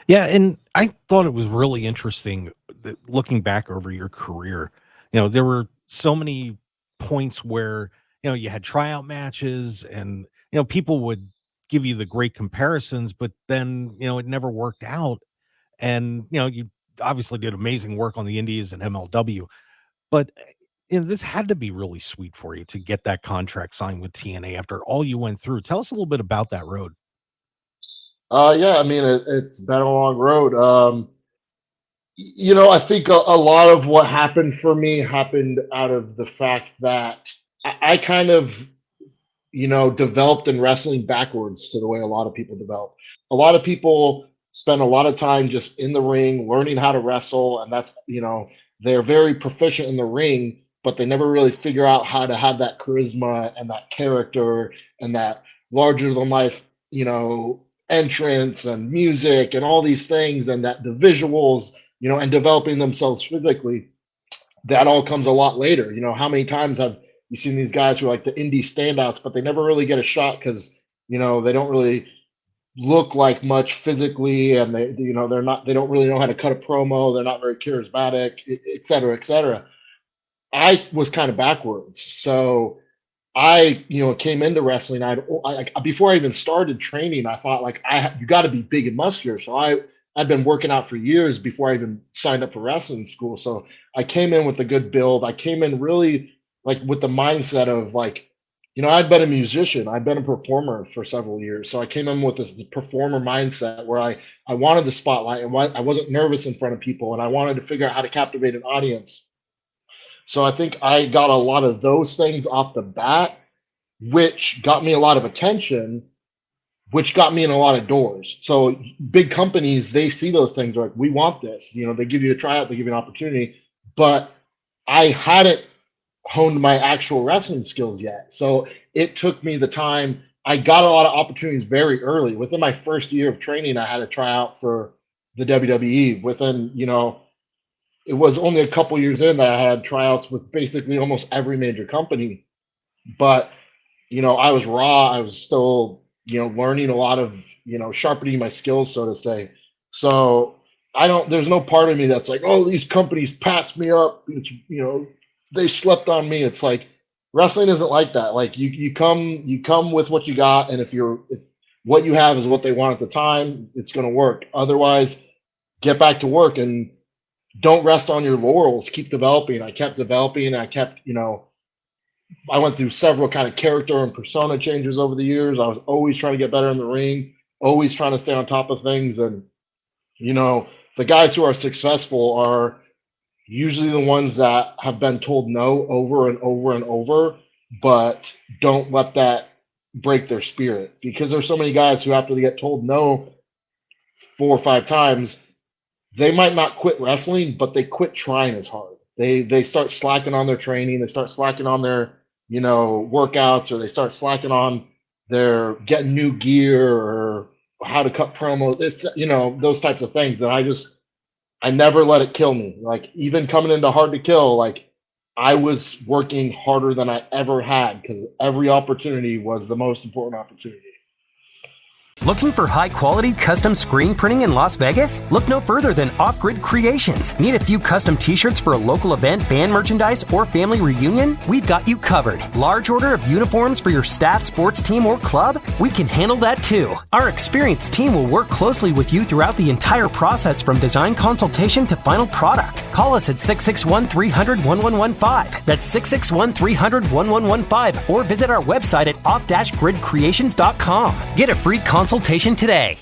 Yeah, and I thought it was really interesting that looking back over your career, there were so many points where, you had tryout matches and, people would give you the great comparisons, but then, it never worked out. And, you obviously did amazing work on the Indies and MLW, but this had to be really sweet for you to get that contract signed with TNA after all you went through. Tell us a little bit about that road. Yeah, I mean, it's been a long road. I think a lot of what happened for me happened out of the fact that I kind of, developed in wrestling backwards to the way a lot of people develop. A lot of people spend a lot of time just in the ring learning how to wrestle, and they're very proficient in the ring, but they never really figure out how to have that charisma and that character and that larger than life, entrance and music and all these things, and that the visuals, and developing themselves physically. That all comes a lot later. How many times have you seen these guys who are like the indie standouts, but they never really get a shot because they don't really look like much physically, and they don't really know how to cut a promo. They're not very charismatic, et cetera, et cetera. I was kind of backwards, so I came into wrestling. Before I even started training, I thought like you got to be big and muscular. So I'd been working out for years before I even signed up for wrestling school. So I came in with a good build. I came in really like with the mindset of like, I'd been a musician, I'd been a performer for several years. So I came in with this performer mindset where I wanted the spotlight, and I wasn't nervous in front of people, and I wanted to figure out how to captivate an audience. So I think I got a lot of those things off the bat, which got me a lot of attention, which got me in a lot of doors. So big companies, they see those things like, we want this. They give you a tryout, they give you an opportunity, but I hadn't honed my actual wrestling skills yet. So it took me the time. I got a lot of opportunities very early. Within my first year of training, I had a tryout for the WWE. It was only a couple years in that I had tryouts with basically almost every major company. But, I was raw. I was still, learning a lot of, sharpening my skills, so to say. So there's no part of me that's like, oh, these companies passed me up. They slept on me. It's like wrestling isn't like that. Like you come with what you got, and if what you have is what they want at the time, it's going to work. Otherwise, get back to work and don't rest on your laurels. Keep developing. I kept developing. I kept, I went through several kind of character and persona changes over the years. I was always trying to get better in the ring, always trying to stay on top of things. And, the guys who are successful are usually the ones that have been told no over and over and over, but don't let that break their spirit, because there's so many guys who, after they get told no 4 or 5 times, they might not quit wrestling, but they quit trying as hard. They start slacking on their training. They start slacking on their, workouts, or they start slacking on their getting new gear or how to cut promos. It's, those types of things. And I never let it kill me. Like even coming into Hard to Kill, like I was working harder than I ever had, because every opportunity was the most important opportunity. Looking for high-quality custom screen printing in Las Vegas? Look no further than Off Grid Creations. Need a few custom t-shirts for a local event, band merchandise, or family reunion? We've got you covered. Large order of uniforms for your staff, sports team, or club? We can handle that too. Our experienced team will work closely with you throughout the entire process, from design consultation to final product. Call us at 661-300-1115. That's 661-300-1115. Or visit our website at off-gridcreations.com. Get a free consultation today.